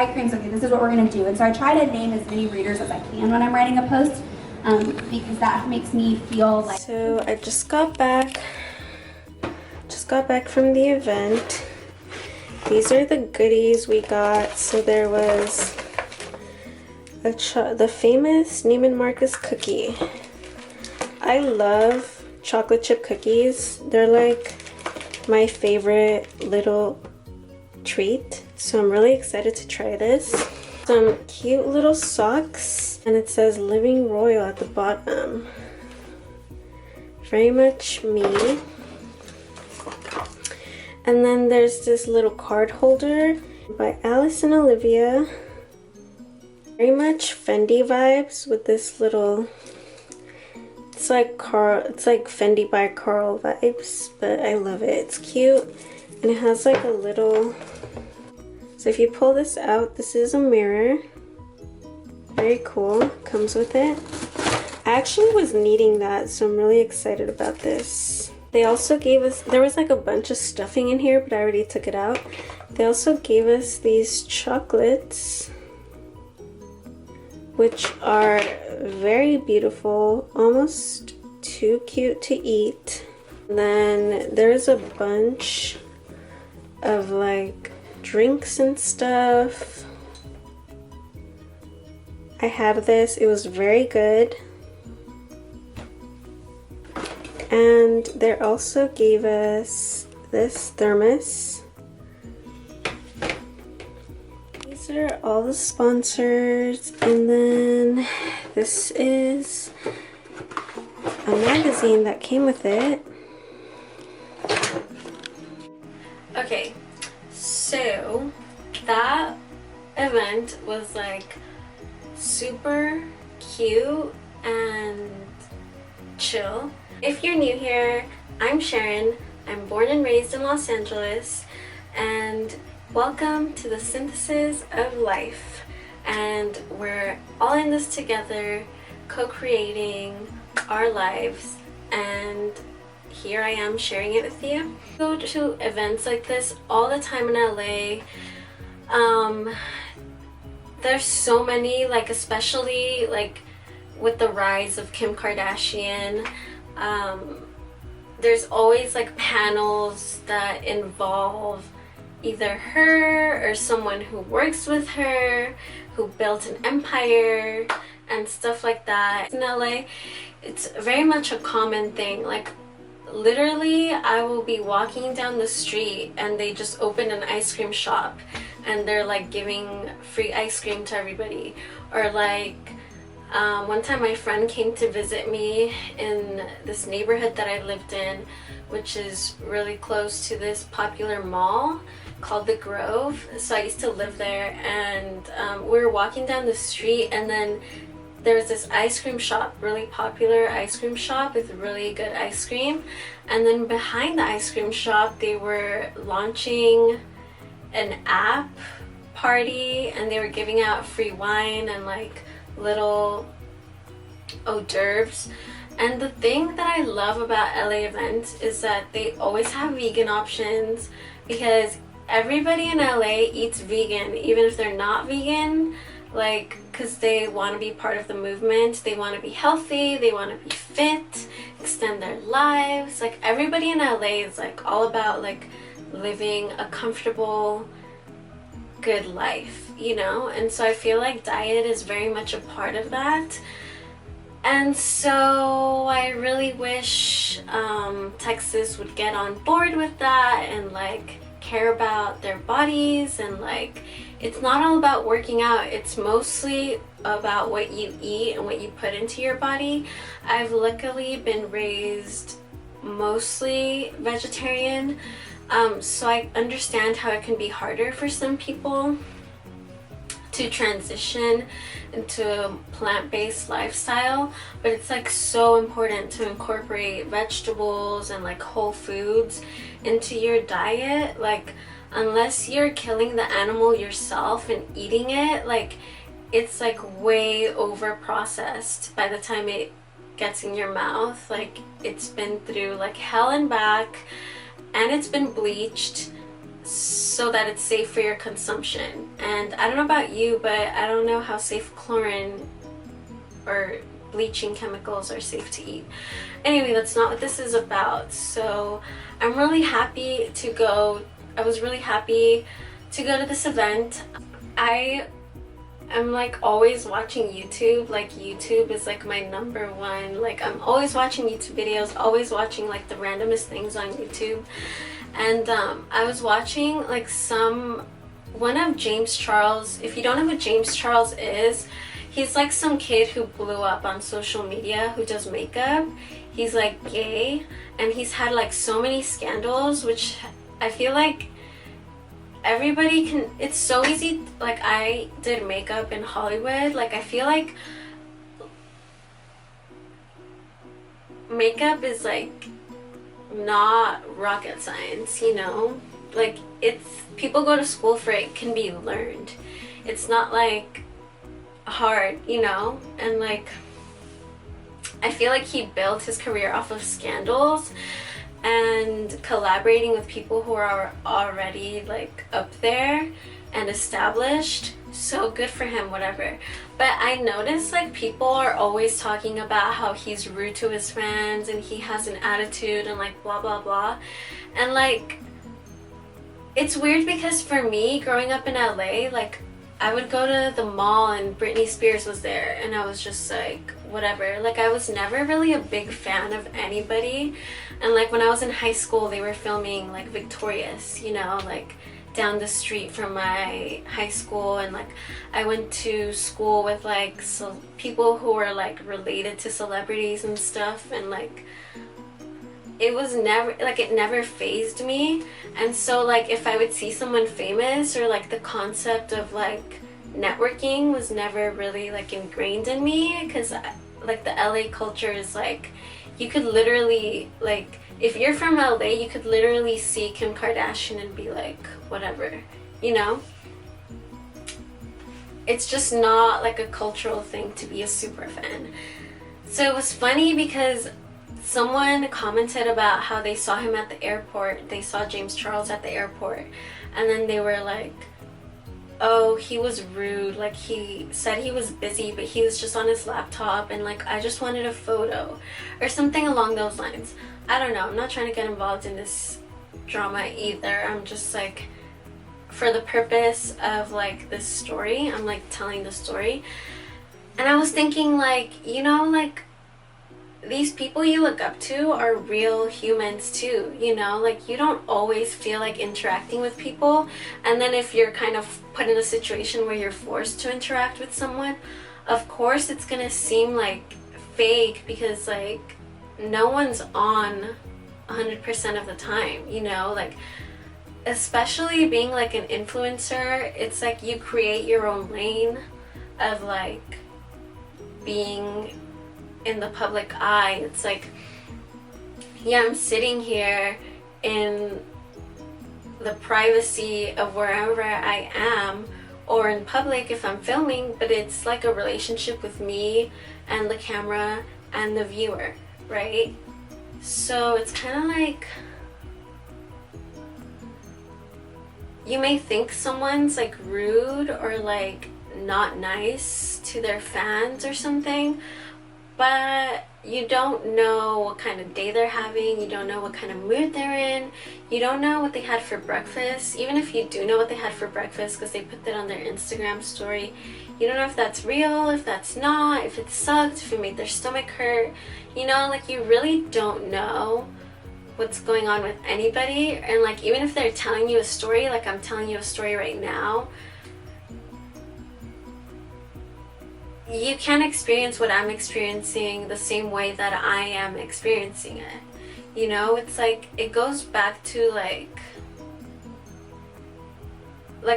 try creating something. This is what we're going to do. And so I try to name as many readers as I can when I'm writing a post, because that makes me feel like... So I just got back from the event. These are the goodies we got. So there was the famous Neiman Marcus cookie. I love chocolate chip cookies. They're like my favorite little treat. So I'm really excited to try this. Some cute little socks, and it says Living Royal at the bottom. Very much me. And then there's this little card holder by Alice and Olivia. Very much Fendi vibes with this little, it's like Fendi by Carl vibes, but I love it. It's cute, and it has like a little, so if you pull this out, this is a mirror. Very cool. Comes with it. I actually was needing that, so I'm really excited about this. They also gave us, there was like a bunch of stuffing in here, but I already took it out. They also gave us these chocolates, which are very beautiful, almost too cute to eat. And then there's a bunch of like drinks and stuff. I had this, it was very good. And they also gave us this thermos. These are all the sponsors, and then this is a magazine that came with it. Okay, so that event was like super cute and chill. If you're new here, I'm Sharon. I'm born and raised in Los Angeles, and welcome to the Synthesis of Life. And we're all in this together, co-creating our lives, and here I am sharing it with you. I go to events like this all the time in LA. There's so many, like especially like with the rise of Kim Kardashian. There's always like panels that involve either her or someone who works with her, who built an empire and stuff like that. In LA, it's very much a common thing. Like literally, I will be walking down the street and they just open an ice cream shop and they're like giving free ice cream to everybody. Or like one time my friend came to visit me in this neighborhood that I lived in, which is really close to this popular mall called The Grove. So I used to live there, and we were walking down the street, and then there was this ice cream shop, really popular ice cream shop with really good ice cream. And then behind the ice cream shop, they were launching an app party, and they were giving out free wine and like little hors d'oeuvres. And the thing that I love about LA events is that they always have vegan options, because everybody in LA eats vegan, even if they're not vegan, like because they want to be part of the movement. They want to be healthy, they want to be fit, extend their lives. Like everybody in LA is like all about like living a comfortable, good life, you know? And so I feel like diet is very much a part of that. And so I really wish Texas would get on board with that and like care about their bodies, and like it's not all about working out, it's mostly about what you eat and what you put into your body. I've luckily been raised mostly vegetarian, so I understand how it can be harder for some people to transition into a plant-based lifestyle, but it's like so important to incorporate vegetables and like whole foods into your diet. Like unless you're killing the animal yourself and eating it, like it's like way over processed by the time it gets in your mouth. Like it's been through like hell and back, and it's been bleached. so that it's safe for your consumption. And I don't know about you, but I don't know how safe chlorine or bleaching chemicals are safe to eat. Anyway, that's not what this is about. So I'm really happy to go. I was really happy to go to this event. I'm like always watching YouTube. Like YouTube is like my number one. Like I'm always watching YouTube videos, always watching like the randomest things on YouTube. And I was watching like one of James Charles. If you don't know who James Charles is, he's like some kid who blew up on social media who does makeup. He's like gay, and he's had like so many scandals, which I feel like everybody can. It's so easy. Like I did makeup in Hollywood. Like I feel like makeup is like not rocket science, you know? Like it's, people go to school for it, it can be learned. It's not like hard, you know? And like I feel like he built his career off of scandals and collaborating with people who are already like up there and established. So good for him, whatever. But I noticed like people are always talking about how he's rude to his fans and he has an attitude and like blah blah blah. And like it's weird because for me growing up in LA, like I would go to the mall and Britney Spears was there and I was just like whatever. Like I was never really a big fan of anybody. And like when I was in high school they were filming like Victorious, you know, like down the street from my high school, and like I went to school with like people who were like related to celebrities and stuff, and like it was never like, it never fazed me. And so like if I would see someone famous, or like the concept of like networking was never really like ingrained in me, because like the LA culture is like you could literally like, if you're from LA, you could literally see Kim Kardashian and be like, whatever, you know? It's just not like a cultural thing to be a super fan. So it was funny because someone commented about how they saw him at the airport. They saw James Charles at the airport. And then they were like, oh, he was rude. Like he said he was busy, but he was just on his laptop. And like, I just wanted a photo or something along those lines. I don't know. I'm not trying to get involved in this drama either. I'm just like, for the purpose of like this story, I'm like telling the story. And I was thinking like, you know, like these people you look up to are real humans too, you know? Like you don't always feel like interacting with people. And then if you're kind of put in a situation where you're forced to interact with someone, of course it's gonna seem like fake, because like no one's on 100% of the time, you know? Like especially being like an influencer, it's like you create your own lane of like being in the public eye. It's like, yeah, I'm sitting here in the privacy of wherever I am, or in public if I'm filming, but it's like a relationship with me and the camera and the viewer, right? So it's kind of like, you may think someone's like rude or like not nice to their fans or something, but you don't know what kind of day they're having, you don't know what kind of mood they're in, you don't know what they had for breakfast. Even if you do know what they had for breakfast because they put that on their Instagram story, you don't know if that's real, if that's not, if it sucked, if it made their stomach hurt, you know, like you really don't know what's going on with anybody. And like even if they're telling you a story, like I'm telling you a story right now, you can't experience what I'm experiencing the same way that I am experiencing it. You know, it's like, it goes back to like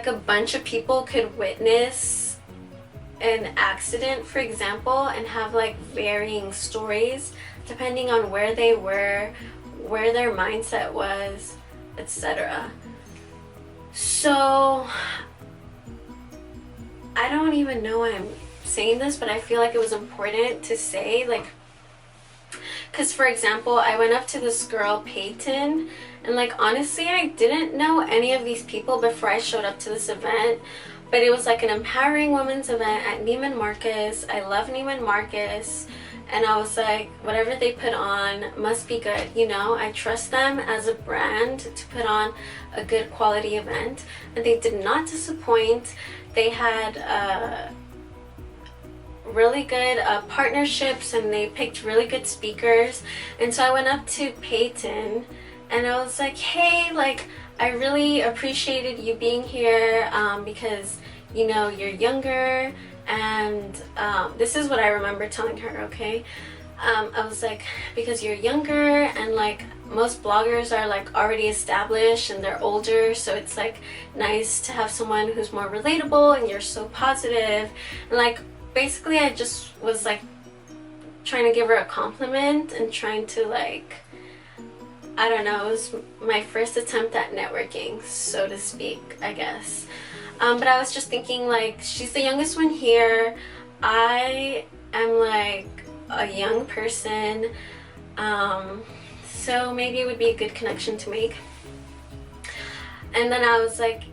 a bunch of people could witness an accident, for example, and have like varying stories depending on where they were, where their mindset was, etc. So I don't even know why I'm saying this, but I feel like it was important to say, like, Because, for example, I went up to this girl, Peyton, and like honestly, I didn't know any of these people before I showed up to this event. But it was like an empowering women's event at Neiman Marcus. I love Neiman Marcus. And I was like, whatever they put on must be good, you know? I trust them as a brand to put on a good quality event. And they did not disappoint. They had really good partnerships, and they picked really good speakers. And so I went up to Peyton and I was like, hey, like, I really appreciated you being here because, you know, you're younger. And this is what I remember telling her, okay? I was like, because you're younger, and like most bloggers are like already established and they're older, so it's like nice to have someone who's more relatable, and you're so positive. And like basically I just was like trying to give her a compliment and trying to like, I don't know, it was my first attempt at networking, so to speak, I guess. But I was just thinking, like, she's the youngest one here. I am like a young person, so maybe it would be a good connection to make. And then I was like,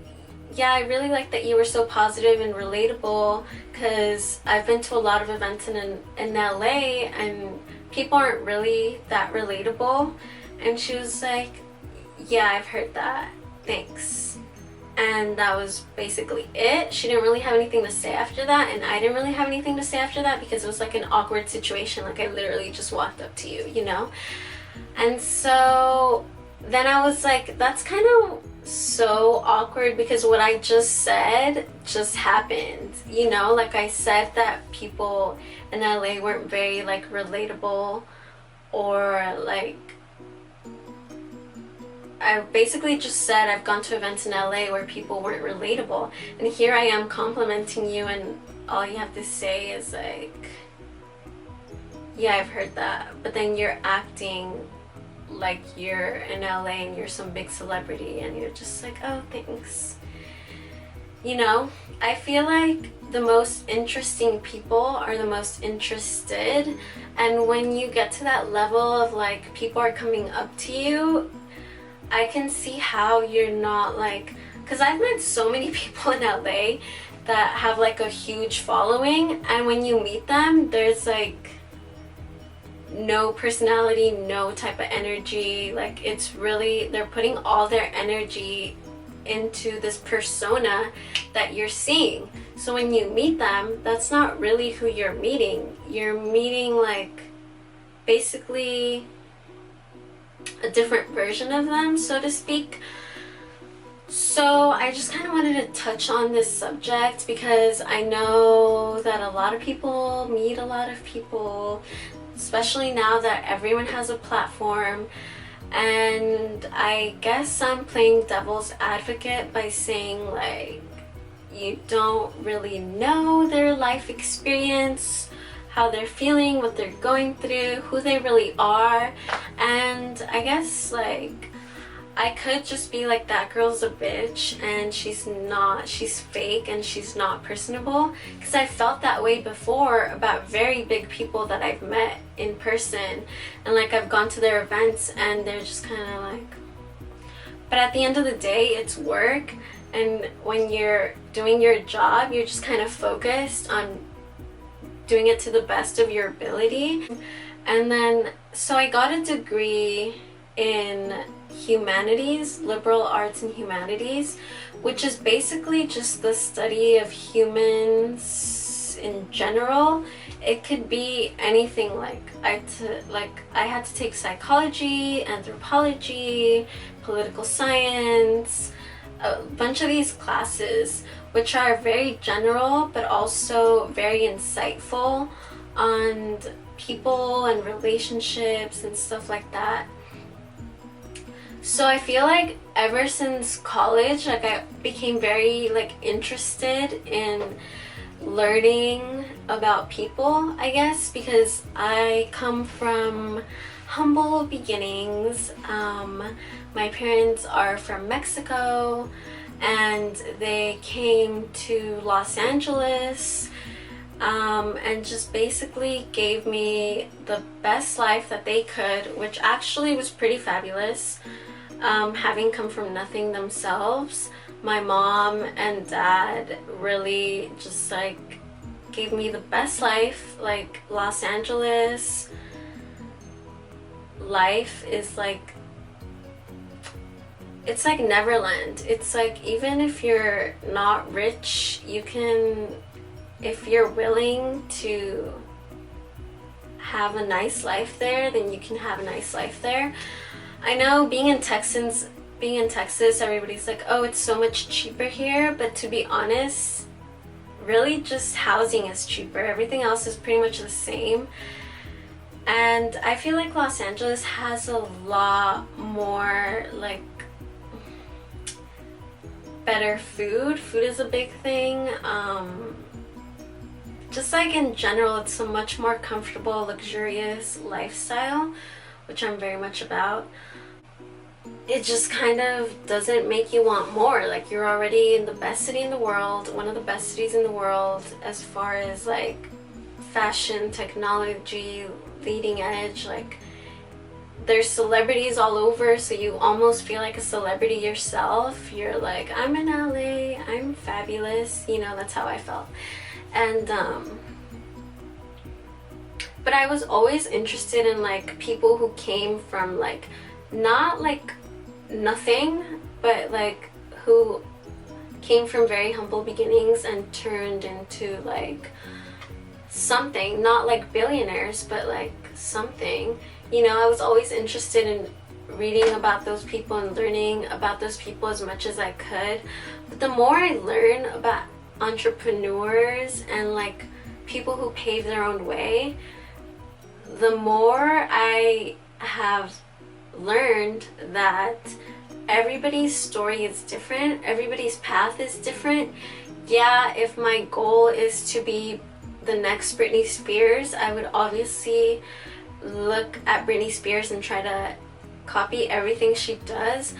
yeah, I really like that you were so positive and relatable, because I've been to a lot of events in LA and people aren't really that relatable. And she was like, yeah, I've heard that, thanks. And that was basically it. She didn't really have anything to say after that, and I didn't really have anything to say after that, because it was like an awkward situation. Like I literally just walked up to you, you know? And so then I was like, that's kind of so awkward, because what I just said just happened, you know? Like I said that people in LA weren't very like relatable, or like, I basically just said I've gone to events in LA where people weren't relatable, and here I am complimenting you, and all you have to say is like, yeah, I've heard that. But then you're acting like you're in LA and you're some big celebrity, and you're just like, oh, thanks. You know, I feel like the most interesting people are the most interested, and when you get to that level of like people are coming up to you, I can see how you're not like, because I've met so many people in LA that have like a huge following, and when you meet them, there's like no personality, no type of energy. Like it's really, they're putting all their energy into this persona that you're seeing. So when you meet them, that's not really who you're meeting. You're meeting like basically a different version of them, so to speak. So I just kind of wanted to touch on this subject, because I know that a lot of people meet a lot of people, especially now that everyone has a platform. And I guess I'm playing devil's advocate by saying like, you don't really know their life experience, how they're feeling, what they're going through, who they really are. And I guess like I could just be like, that girl's a bitch and she's not, she's fake and she's not personable, because I felt that way before about very big people that I've met in person, and like I've gone to their events and they're just kind of like, but at the end of the day it's work, and when you're doing your job you're just kind of focused on doing it to the best of your ability. And then so I got a degree in humanities, liberal arts and humanities, which is basically just the study of humans in general. It could be anything. Like I had to take psychology, anthropology, political science, a bunch of these classes, which are very general but also very insightful on people and relationships and stuff like that. So I feel like ever since college, like I became very like interested in learning about people, I guess, because I come from humble beginnings. My parents are from Mexico and they came to Los Angeles and just basically gave me the best life that they could, which actually was pretty fabulous. Having come from nothing themselves, my mom and dad really just like gave me the best life. Like, Los Angeles life is like, it's like Neverland. It's like, even if you're not rich, you can, if you're willing to have a nice life there, then you can have a nice life there. I know being in Texas, everybody's like, oh, it's so much cheaper here, but to be honest, really just housing is cheaper. Everything else is pretty much the same. And I feel like Los Angeles has a lot more like better food. Food is a big thing. Just like in general, it's a much more comfortable, luxurious lifestyle, which I'm very much about. It just kind of doesn't make you want more. Like, you're already in the best city in the world, one of the best cities in the world as far as like fashion, technology, leading edge. Like, there's celebrities all over, so you almost feel like a celebrity yourself. You're like, I'm in LA, I'm fabulous, you know. That's how I felt. And but I was always interested in like people who came from like, not like nothing, but like who came from very humble beginnings and turned into like something. Not like billionaires, but like something. You know, I was always interested in reading about those people and learning about those people as much as I could. But the more I learn about entrepreneurs and like people who pave their own way, the more I have learned that everybody's story is different, everybody's path is different. Yeah, if my goal is to be the next Britney Spears, I would obviously look at Britney Spears and try to copy everything she does.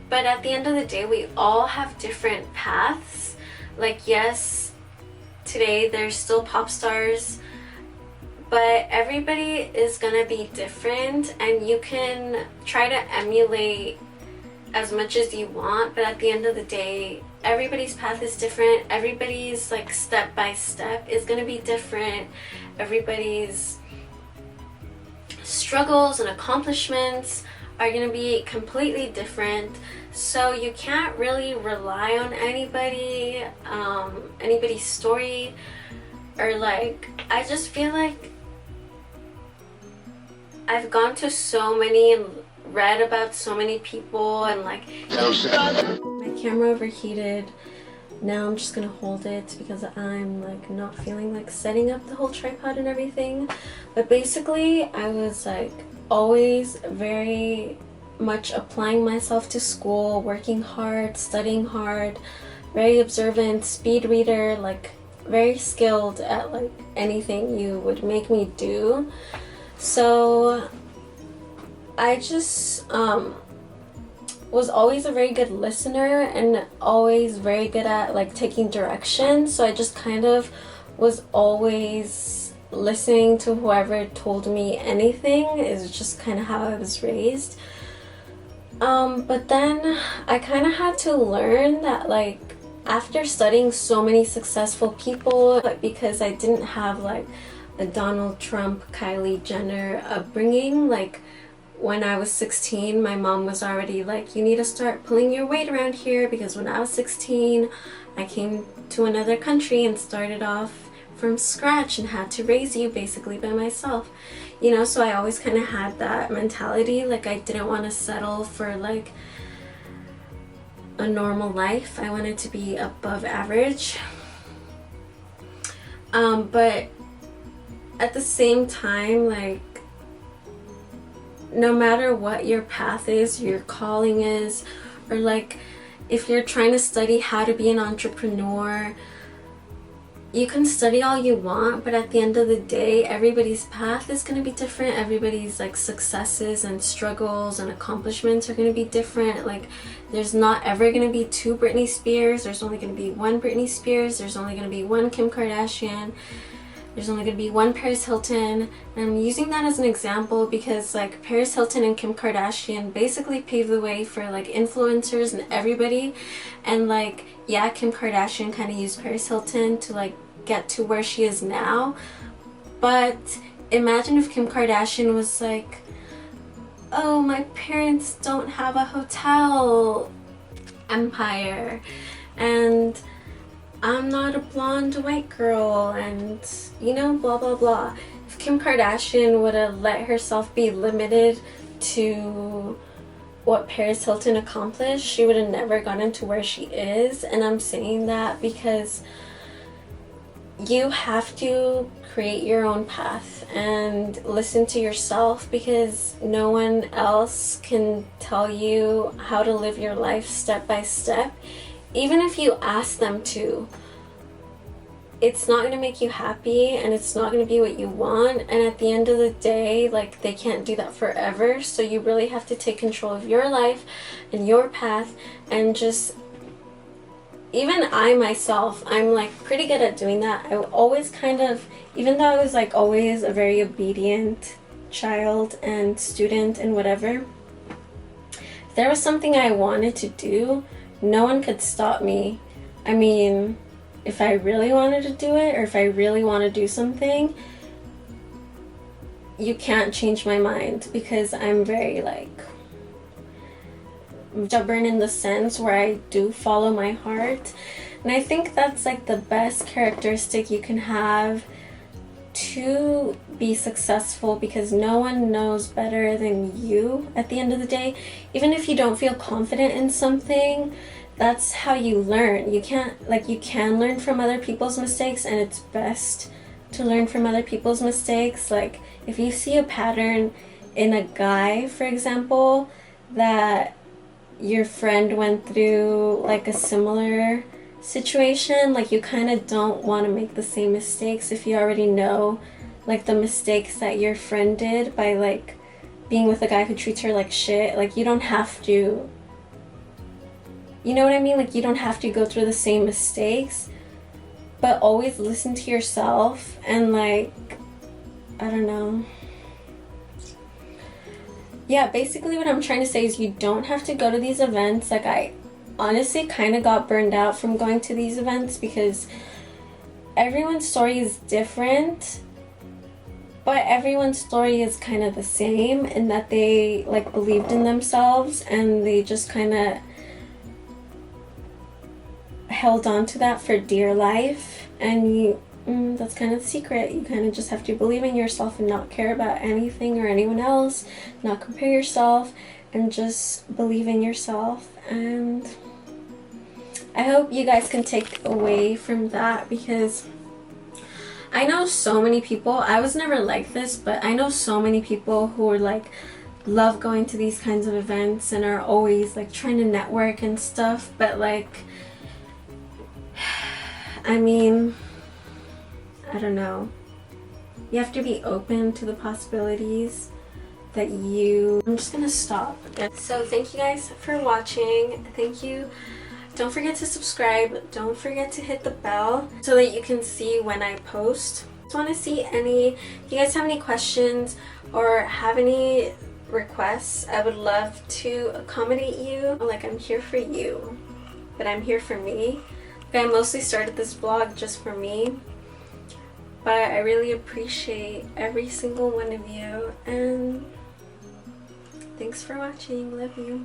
But at the end of the day, we all have different paths. Like, yes, today there's still pop stars, but everybody is gonna be different, and you can try to emulate as much as you want, but at the end of the day, everybody's path is different. Everybody's like step by step is gonna be different. Everybody's struggles and accomplishments are gonna be completely different. So you can't really rely on anybody's story, or like, I just feel like I've gone to so many and read about so many people, and like, my camera overheated. Now I'm just gonna hold it because I'm like not feeling like setting up the whole tripod and everything. But basically, I was like always very much applying myself to school, working hard, studying hard, very observant, speed reader, like very skilled at like anything you would make me do. So I just was always a very good listener and always very good at like taking direction. So I just kind of was always listening to whoever told me anything. Is just kind of how I was raised. But then I kind of had to learn that, like, after studying so many successful people, but because I didn't have like a Donald Trump, Kylie Jenner upbringing, like when I was 16, my mom was already like, you need to start pulling your weight around here, because when I was 16, I came to another country and started off from scratch and had to raise you basically by myself. You know, so I always kind of had that mentality, like I didn't want to settle for like a normal life. I wanted to be above average. But at the same time, like, no matter what your path is, your calling is, or like if you're trying to study how to be an entrepreneur, you can study all you want, but at the end of the day, everybody's path is going to be different. Everybody's like successes and struggles and accomplishments are going to be different. Like, there's not ever going to be two Britney Spears. There's only going to be one Britney Spears. There's only going to be one Kim Kardashian. there's only going to be one Paris Hilton. And I'm using that as an example because like Paris Hilton and Kim Kardashian basically paved the way for like influencers and everybody. And like, yeah, Kim Kardashian kind of used Paris Hilton to like get to where she is now. But imagine if Kim Kardashian was like, oh, my parents don't have a hotel empire, and I'm not a blonde white girl, and you know, blah blah blah. If Kim Kardashian would have let herself be limited to what Paris Hilton accomplished, she would have never gotten to where she is. And I'm saying that because you have to create your own path and listen to yourself, because no one else can tell you how to live your life step by step. Even if you ask them to, it's not going to make you happy and it's not going to be what you want. And at the end of the day, like, they can't do that forever. So you really have to take control of your life and your path. And just, even I myself, I'm like pretty good at doing that. I always kind of, even though I was like always a very obedient child and student and whatever, if there was something I wanted to do, no one could stop me. I mean, if I really wanted to do it, or if I really want to do something, you can't change my mind, because I'm very like stubborn in the sense where I do follow my heart. And I think that's like the best characteristic you can have to be successful, because no one knows better than you at the end of the day. Even if you don't feel confident in something, that's how you learn. You can learn from other people's mistakes, and it's best to learn from other people's mistakes. Like, if you see a pattern in a guy, for example, that your friend went through like a similar situation, like, you kind of don't want to make the same mistakes if you already know like the mistakes that your friend did by like being with a guy who treats her like shit. Like, you don't have to, you know what I mean? Like, you don't have to go through the same mistakes, but always listen to yourself. And like, I don't know. Yeah, basically what I'm trying to say is you don't have to go to these events. Like, I honestly kind of got burned out from going to these events, because everyone's story is different, but everyone's story is kind of the same in that they like believed in themselves and they just kind of held on to that for dear life. And that's kind of the secret. You kind of just have to believe in yourself and not care about anything or anyone else, not compare yourself, and just believe in yourself. And I hope you guys can take away from that, because I know so many people, I was never like this, but I know so many people who are like, love going to these kinds of events and are always like trying to network and stuff. But like, I mean, I don't know. You have to be open to the possibilities that I'm just gonna stop. So thank you guys for watching. Thank you. Don't forget to subscribe. Don't forget to hit the bell so that you can see when I post. Just want to see if you guys have any questions or have any requests. I would love to accommodate you. Like, I'm here for you, but I'm here for me. Like, I mostly started this vlog just for me, but I really appreciate every single one of you, and thanks for watching. Love you.